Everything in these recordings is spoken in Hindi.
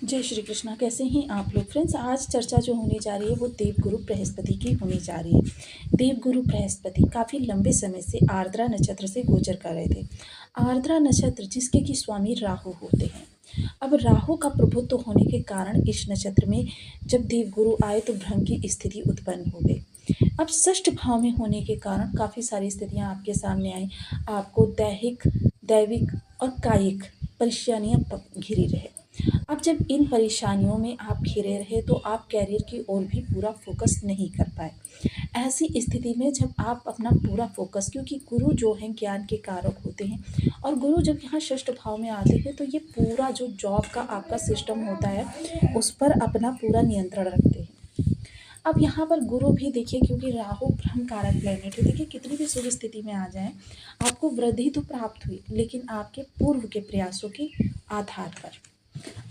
जय श्री कृष्णा। कैसे हैं आप लोग फ्रेंड्स। आज चर्चा जो होने जा रही है वो देवगुरु बृहस्पति की होने जा रही है। देवगुरु बृहस्पति काफ़ी लंबे समय से आर्द्रा नक्षत्र से गोचर कर रहे थे। आर्द्रा नक्षत्र जिसके कि स्वामी राहु होते हैं। अब राहु का प्रभुत्व होने के कारण इस नक्षत्र में जब देवगुरु आए तो भ्रम की स्थिति उत्पन्न हो गई। अब षष्ठ भाव में होने के कारण काफ़ी सारी स्थितियां आपके सामने आई। आपको दैहिक, दैविक और कायिक परेशानियां घिरी रहे। अब जब इन परेशानियों में आप घिरे रहे तो आप कैरियर की ओर भी पूरा फोकस नहीं कर पाए। ऐसी स्थिति में जब आप अपना पूरा फोकस, क्योंकि गुरु जो हैं ज्ञान के कारक होते हैं और गुरु जब यहाँ षष्ठ भाव में आते हैं तो ये पूरा जो जॉब का आपका सिस्टम होता है उस पर अपना पूरा नियंत्रण रखते हैं। अब यहाँ पर गुरु भी देखिए, क्योंकि राहु ब्रह्म कारक प्लेनेट है, देखिए कितनी भी शुभ स्थिति में आ जाए आपको वृद्धि तो प्राप्त हुई, लेकिन आपके पूर्व के प्रयासों के आधार पर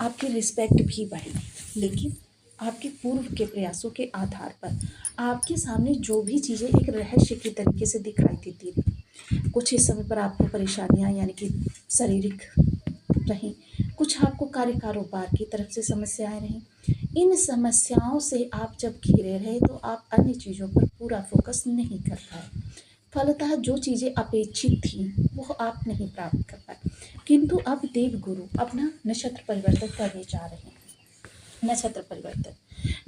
आपकी रिस्पेक्ट भी बढ़ी, लेकिन आपके पूर्व के प्रयासों के आधार पर आपके सामने जो भी चीज़ें एक रहस्य की तरीके से दिखाई देती रही, कुछ इस समय पर आपको परेशानियां यानी कि शारीरिक रहीं, कुछ आपको कार्य कारोबार की तरफ से समस्याएं रहीं। इन समस्याओं से आप जब घिरे रहे तो आप अन्य चीज़ों पर पूरा फोकस नहीं कर पाए। फलतः जो चीज़ें अपेक्षित थी वो आप नहीं प्राप्त कर पाए। किंतु अब देवगुरु अपना नक्षत्र परिवर्तन करने जा रहे हैं। नक्षत्र परिवर्तन,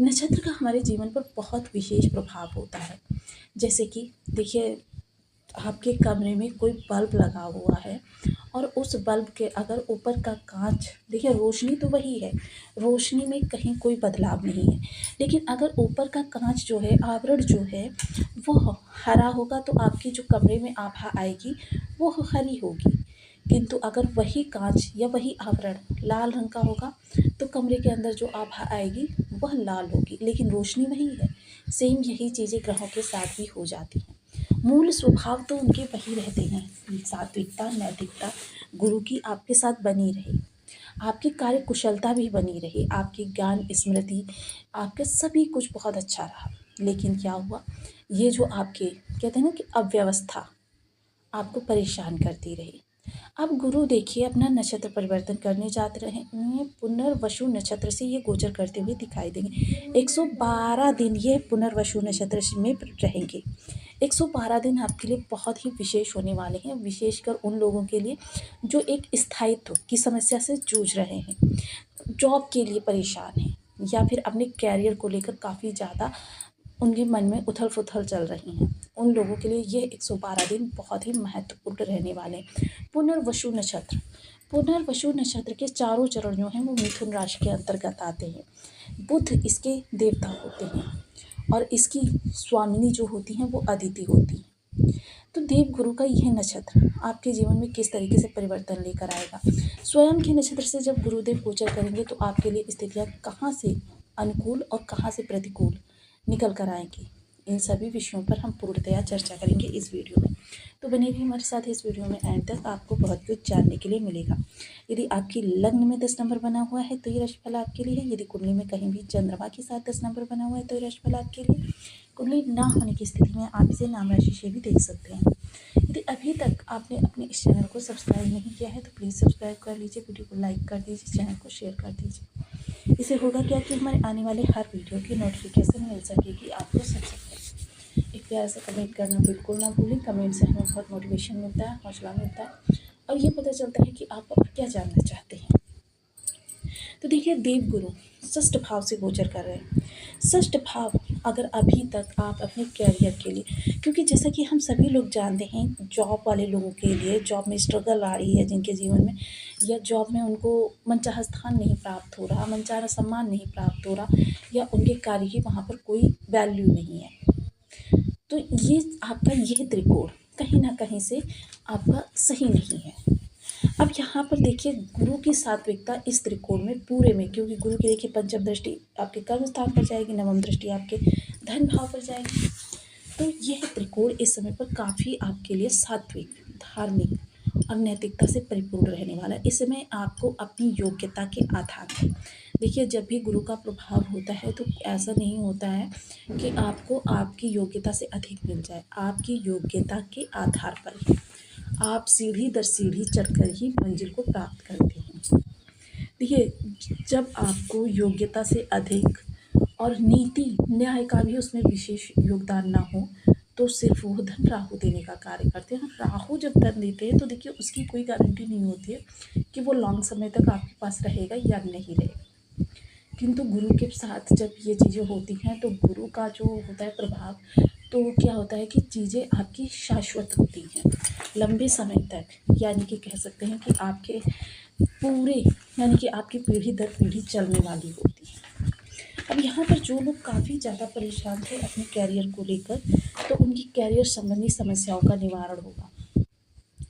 नक्षत्र का हमारे जीवन पर बहुत विशेष प्रभाव होता है। जैसे कि देखिए, आपके कमरे में कोई बल्ब लगा हुआ है और उस बल्ब के अगर ऊपर का कांच, देखिए रोशनी तो वही है, रोशनी में कहीं कोई बदलाव नहीं है, लेकिन अगर ऊपर का कांच जो है, आवरण जो है वो हरा होगा तो आपकी जो कमरे में आभा आएगी वो हरी होगी। किंतु अगर वही कांच या वही आवरण लाल रंग का होगा तो कमरे के अंदर जो आभा आएगी वह लाल होगी, लेकिन रोशनी वही है। सेम यही चीज़ें ग्रहों के साथ भी हो जाती हैं। मूल स्वभाव तो उनके वही रहते हैं। सात्विकता, नैतिकता गुरु की आपके साथ बनी रहे, आपकी कार्य कुशलता भी बनी रही, आपकी ज्ञान स्मृति, आपके सभी कुछ बहुत अच्छा रहा। लेकिन क्या हुआ, ये जो आपके कहते हैं ना कि अव्यवस्था आपको परेशान करती रही। अब गुरु देखिए अपना नक्षत्र परिवर्तन करने जाते रहे हैं। पुनर्वसु नक्षत्र से ये गोचर करते हुए दिखाई देंगे। 112 दिन ये पुनर्वसु नक्षत्र में रहेंगे। 112 दिन आपके लिए बहुत ही विशेष होने वाले हैं, विशेषकर उन लोगों के लिए जो एक स्थायित्व की समस्या से जूझ रहे हैं, जॉब के लिए परेशान हैं, या फिर अपने कैरियर को लेकर काफ़ी ज़्यादा उनके मन में उथल पुथल चल रही हैं। उन लोगों के लिए ये 112 दिन बहुत ही महत्वपूर्ण रहने वाले हैं। पुनर्वसु नक्षत्र, पुनर्वसु नक्षत्र के चारों चरण जो हैं वो मिथुन राशि के अंतर्गत आते हैं। बुध इसके देवता होते हैं और इसकी स्वामिनी जो होती हैं वो अदिति होती हैं। तो देवगुरु का यह नक्षत्र आपके जीवन में किस तरीके से परिवर्तन लेकर आएगा। स्वयं के नक्षत्र से जब गुरुदेव गोचर करेंगे तो आपके लिए स्थितियाँ कहाँ से अनुकूल और कहाँ से प्रतिकूल निकल कर आएंगी, इन सभी विषयों पर हम पूर्णतया चर्चा करेंगे इस वीडियो में। तो बने रहिए हमारे साथ इस वीडियो में, एंड तक आपको बहुत कुछ जानने के लिए मिलेगा। यदि आपकी लग्न में 10 नंबर बना हुआ है तो ये राशिफल आपके लिए है। यदि कुंडली में कहीं भी चंद्रमा के साथ 10 नंबर बना हुआ है तो ये राशिफल आपके लिए। कुंडली ना होने की स्थिति में आप इसे नाम राशि से भी देख सकते हैं। यदि अभी तक आपने अपने इस चैनल को सब्सक्राइब नहीं किया है तो प्लीज़ सब्सक्राइब कर लीजिए, वीडियो को लाइक कर दीजिए, चैनल को शेयर कर दीजिए। इससे होगा क्या कि हमारे आने वाले हर वीडियो की नोटिफिकेशन मिल सकेगी आपको सबसे पहले। एक प्यार से कमेंट करना बिल्कुल ना भूलें। कमेंट से हमें बहुत मोटिवेशन मिलता है, हौसला मिलता है और ये पता चलता है कि आप क्या जानना चाहते हैं। तो देखिए, देवगुरु षष्ठ भाव से गोचर कर रहे हैं। षष्ठ भाव अगर अभी तक आप अपने कैरियर के लिए, क्योंकि जैसा कि हम सभी लोग जानते हैं जॉब वाले लोगों के लिए, जॉब में स्ट्रगल आ रही है जिनके जीवन में, या जॉब में उनको मनचाहा स्थान नहीं प्राप्त हो रहा, मनचाहा सम्मान नहीं प्राप्त हो रहा, या उनके कार्य की वहाँ पर कोई वैल्यू नहीं है, तो ये आपका यह त्रिकोण कहीं ना कहीं से आपका सही नहीं है। अब यहाँ पर देखिए, गुरु की सात्विकता इस त्रिकोण में पूरे में, क्योंकि गुरु की देखिए पंचम दृष्टि आपके कर्म स्थान पर जाएगी, नवम दृष्टि आपके धन भाव पर जाएगी, तो यह त्रिकोण इस समय पर काफ़ी आपके लिए सात्विक, धार्मिक और नैतिकता से परिपूर्ण रहने वाला है। इस समय आपको अपनी योग्यता के आधार पर, देखिए जब भी गुरु का प्रभाव होता है तो ऐसा नहीं होता है कि आपको आपकी योग्यता से अधिक मिल जाए, आपकी योग्यता के आधार पर ही आप सीढ़ी दर सीढ़ी चढ़कर ही मंजिल को प्राप्त करते हैं। देखिए, जब आपको योग्यता से अधिक और नीति न्याय का भी उसमें विशेष योगदान ना हो, तो सिर्फ वो धन राहु देने का कार्य करते हैं। राहु जब धन देते हैं तो देखिए उसकी कोई गारंटी नहीं होती है कि वो लॉन्ग समय तक आपके पास रहेगा या नहीं रहेगा। किंतु गुरु के साथ जब ये चीज़ें होती हैं तो गुरु का जो होता है प्रभाव, तो क्या होता है कि चीज़ें आपकी शाश्वत होती हैं लंबे समय तक, यानी कि कह सकते हैं कि आपके पूरे, यानी कि आपकी पीढ़ी दर पीढ़ी चलने वाली होती है। अब यहाँ पर जो लोग काफ़ी ज़्यादा परेशान थे अपने कैरियर को लेकर, तो उनकी कैरियर संबंधी समस्याओं का निवारण होगा।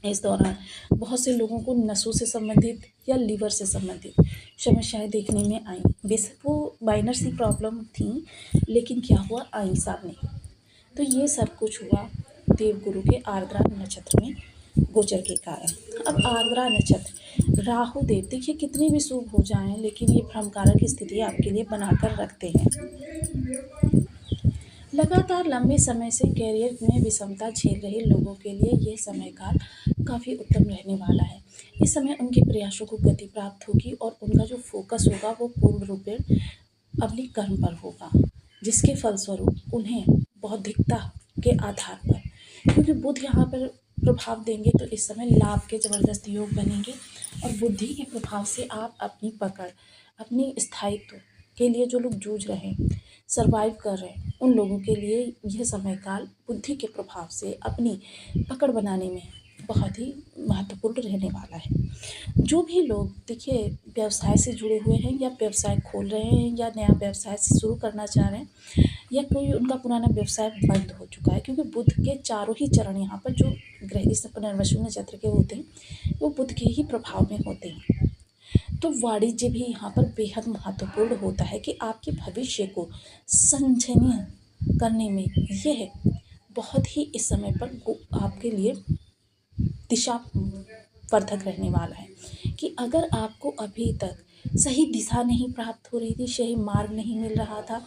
इस दौरान बहुत से लोगों को नसों से संबंधित या लीवर से संबंधित समस्याएं देखने में आई। बेशक वो माइनर सी प्रॉब्लम थी, लेकिन क्या हुआ, आई सामने। तो ये सब कुछ हुआ देवगुरु के आर्द्रा नक्षत्र में गोचर के कारण। अब आर्द्रा नक्षत्र राहु देव, देखिए कितनी भी शुभ हो जाएं, लेकिन ये भ्रमकारक स्थिति आपके लिए बनाकर रखते हैं। लगातार लंबे समय से करियर में विषमता झेल रहे लोगों के लिए यह समय काल काफ़ी उत्तम रहने वाला है। इस समय उनके प्रयासों को गति प्राप्त होगी और उनका जो फोकस होगा वो पूर्ण रूपेण अपनी कर्म पर होगा, जिसके फलस्वरूप उन्हें बौद्धिकता के आधार पर, क्योंकि बुध यहाँ पर प्रभाव देंगे तो इस समय लाभ के ज़बरदस्त योग बनेंगे और बुद्धि के प्रभाव से आप अपनी पकड़, अपनी स्थायित्व के लिए जो लोग जूझ रहे हैं, सर्वाइव कर रहे हैं, उन लोगों के लिए यह समय काल बुद्धि के प्रभाव से अपनी पकड़ बनाने में बहुत ही महत्वपूर्ण रहने वाला है। जो भी लोग देखिए व्यवसाय से जुड़े हुए हैं या व्यवसाय खोल रहे हैं या नया व्यवसाय से शुरू करना चाह रहे हैं, या कोई उनका पुराना व्यवसाय बंद हो चुका है, क्योंकि बुध के चारों ही चरण यहाँ पर जो ग्रह इस पुनर्वसु नक्षत्र के होते हैं वो बुध के ही प्रभाव में होते हैं। तो वाणिज्य भी यहाँ पर बेहद महत्वपूर्ण होता है कि आपके भविष्य को संजनीय करने में यह बहुत ही इस समय पर आपके लिए दिशा वर्धक रहने वाला है। कि अगर आपको अभी तक सही दिशा नहीं प्राप्त हो रही थी, सही मार्ग नहीं मिल रहा था,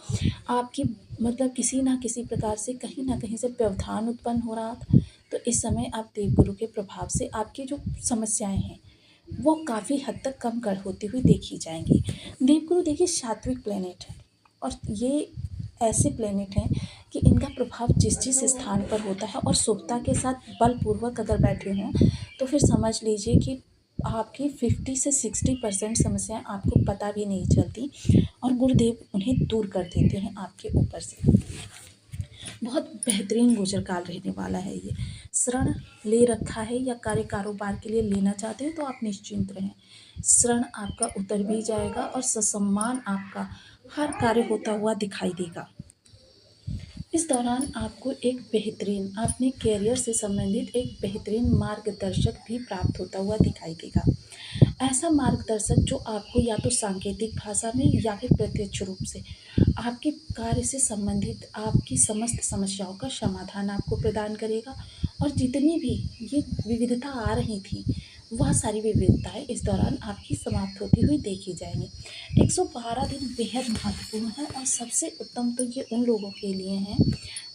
आपकी मतलब किसी ना किसी प्रकार से कहीं ना कहीं से व्यवधान उत्पन्न हो रहा था, तो इस समय आप देवगुरु के प्रभाव से आपकी जो समस्याएं हैं वो काफ़ी हद तक कम कर होती हुई देखी जाएंगी। देवगुरु देखिए सात्विक प्लेनेट है और ये ऐसे प्लेनेट हैं कि इनका प्रभाव जिस जिस स्थान पर होता है और शुभता के साथ बलपूर्वक अगर बैठे हों, तो फिर समझ लीजिए कि आपकी 50 से 60% समस्याएं आपको पता भी नहीं चलती और गुरुदेव उन्हें दूर कर देते हैं आपके ऊपर से। बहुत बेहतरीन गोचर काल रहने वाला है ये। ऋण ले रखा है या कार्य कारोबार के लिए लेना चाहते हैं तो आप निश्चिंत रहें, ऋण आपका उतर भी जाएगा और ससम्मान आपका हर कार्य होता हुआ दिखाई देगा। इस दौरान आपको एक बेहतरीन अपने करियर से संबंधित एक बेहतरीन मार्गदर्शक भी प्राप्त होता हुआ दिखाई देगा। ऐसा मार्गदर्शक जो आपको या तो सांकेतिक भाषा में या फिर प्रत्यक्ष रूप से आपके कार्य से संबंधित आपकी समस्त समस्याओं का समाधान आपको प्रदान करेगा। और जितनी भी ये विविधता आ रही थी वह सारी विविधताएं इस दौरान आपकी समाप्त होती हुई देखी जाएंगी। 112 दिन बेहद महत्वपूर्ण है और सबसे उत्तम तो ये उन लोगों के लिए हैं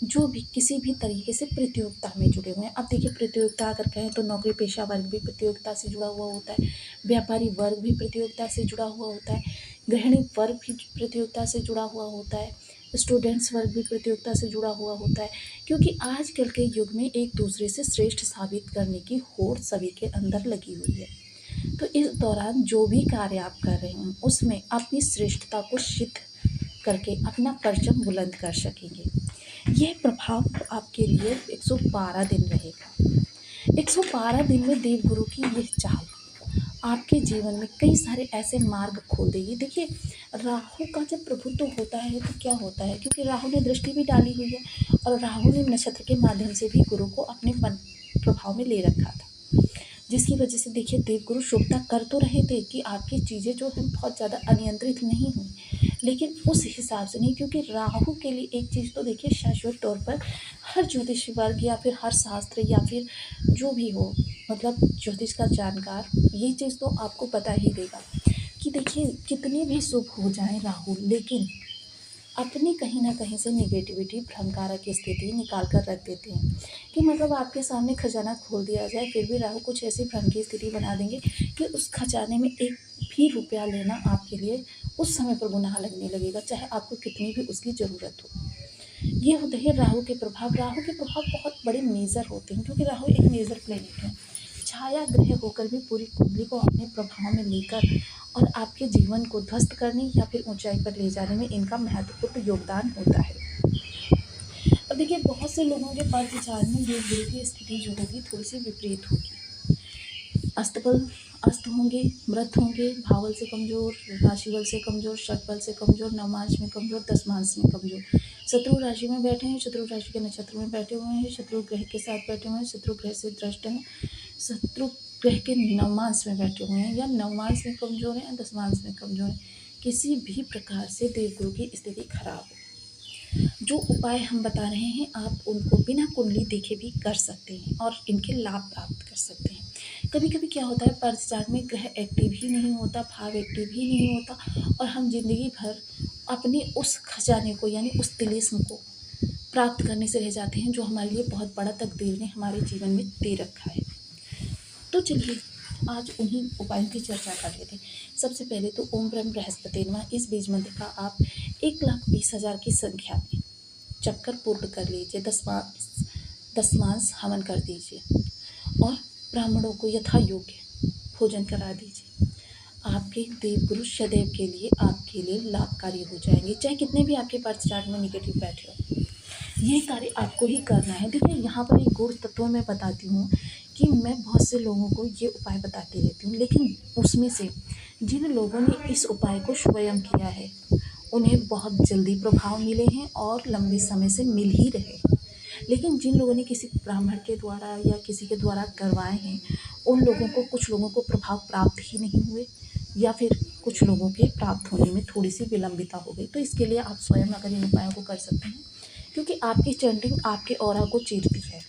जो भी किसी भी तरीके से प्रतियोगिता में जुड़े हुए हैं। अब देखिए प्रतियोगिता अगर कहें तो नौकरी पेशा वर्ग भी प्रतियोगिता से जुड़ा हुआ होता है, व्यापारी वर्ग भी प्रतियोगिता से जुड़ा हुआ होता है, गृहिणी वर्ग भी प्रतियोगिता से जुड़ा हुआ होता है, स्टूडेंट्स वर्ग भी प्रतियोगिता से जुड़ा हुआ होता है, क्योंकि आजकल के युग में एक दूसरे से श्रेष्ठ साबित करने की होड़ सभी के अंदर लगी हुई है। तो इस दौरान जो भी कार्य आप कर रहे हैं उसमें अपनी श्रेष्ठता को सिद्ध करके अपना परचम बुलंद कर सकेंगे। यह प्रभाव आपके लिए 112 दिन रहेगा। 112 दिन में देवगुरु की यह चाल आपके जीवन में कई सारे ऐसे मार्ग खोल देगी। देखिए राहु का जब प्रभुत्व होता है तो क्या होता है, क्योंकि राहु ने दृष्टि भी डाली हुई है और राहु ने नक्षत्र के माध्यम से भी गुरु को अपने प्रभाव में ले रखा था, जिसकी वजह से देखिए देवगुरु शुभता कर तो रहे थे कि आपकी चीज़ें जो हैं बहुत ज़्यादा अनियंत्रित नहीं हुई, लेकिन उस हिसाब से नहीं, क्योंकि राहु के लिए एक चीज़ तो देखिए शाश्वत तौर पर हर ज्योतिषी वर्ग या फिर हर शास्त्र या फिर जो भी हो, मतलब ज्योतिष का जानकार ये चीज़ तो आपको बता ही देगा कि देखिए कितने भी शुभ हो जाए राहु, लेकिन अपनी कहीं ना कहीं से निगेटिविटी भ्रमकारक स्थिति निकाल कर रख देते हैं। कि मतलब आपके सामने खजाना खोल दिया जाए फिर भी राहु कुछ ऐसी भ्रम की स्थिति बना देंगे कि उस खजाने में एक भी रुपया लेना आपके लिए उस समय पर गुनाह लगने लगेगा, चाहे आपको कितनी भी उसकी ज़रूरत हो। ये होते हैं राहु के प्रभाव। राहु के प्रभाव बहुत बड़े मेजर होते हैं, क्योंकि राहु एक मेजर प्लेनेट है। छाया ग्रह होकर भी पूरी कुंडली को अपने प्रभाव में लेकर और आपके जीवन को ध्वस्त करने या फिर ऊंचाई पर ले जाने में इनका महत्वपूर्ण योगदान होता है। अब देखिए, बहुत से लोगों के पास विचार में ये गुरु की स्थिति जो होगी थोड़ी सी विपरीत होगी। अस्तबल अस्त होंगे, मृत होंगे, भावल से कमजोर, राशि बल से कमजोर, शक बल से कमजोर, नवमांश में कमजोर, दसमांश में कमजोर, शत्रु राशि में बैठे हैं, शत्रु राशि के नक्षत्र में बैठे हुए हैं, शत्रु ग्रह के साथ बैठे हुए हैं, शत्रु ग्रह से दृष्ट हैं, शत्रु ग्रह के नवमांश में बैठे हुए हैं, या नवमांश में कमजोर है या दसमांश में कमजोर है, किसी भी प्रकार से देवगुरु की स्थिति खराब है। जो उपाय हम बता रहे हैं आप उनको बिना कुंडली देखे भी कर सकते हैं और इनके लाभ प्राप्त कर सकते हैं। कभी कभी क्या होता है, बर्थ चार्ट में ग्रह एक्टिव ही नहीं होता, भाव एक्टिव ही नहीं होता, और हम जिंदगी भर अपने उस खजाने को यानी उस तिलिस्म को प्राप्त करने से रह जाते हैं जो हमारे लिए बहुत बड़ा तकदीर ने हमारे जीवन में दे रखा है। तो चलिए आज उन्हीं उपायों की चर्चा कर लेते हैं। सबसे पहले तो ओम ब्रह्म बृहस्पति नमः, इस बीज मंत्र का आप 1,20,000 की संख्या में चक्कर पूर्ण कर लीजिए, दसमांश हवन कर दीजिए और ब्राह्मणों को यथा योग्य भोजन करा दीजिए। आपके देवगुरु सदैव के लिए आपके लिए लाभकारी हो जाएंगे, चाहे कितने भी आपके बर्थ चार्ट में निगेटिव बैठे हो। ये कार्य आपको ही करना है। देखिए, यहाँ पर एक गुण तत्व मैं बताती हूँ कि मैं बहुत से लोगों को ये उपाय बताती रहती हूँ, लेकिन उसमें से जिन लोगों ने इस उपाय को स्वयं किया है उन्हें बहुत जल्दी प्रभाव मिले हैं और लंबे समय से मिल ही रहे हैं। लेकिन जिन लोगों ने किसी ब्राह्मण के द्वारा या किसी के द्वारा करवाए हैं उन लोगों को, कुछ लोगों को प्रभाव प्राप्त ही नहीं हुए, या फिर कुछ लोगों के प्राप्त होने में थोड़ी सी विलंबिता हो गई। तो इसके लिए आप स्वयं अगर इन उपायों को कर सकते हैं, क्योंकि आपकी चैंटिंग आपके ऑरा को चीरती है।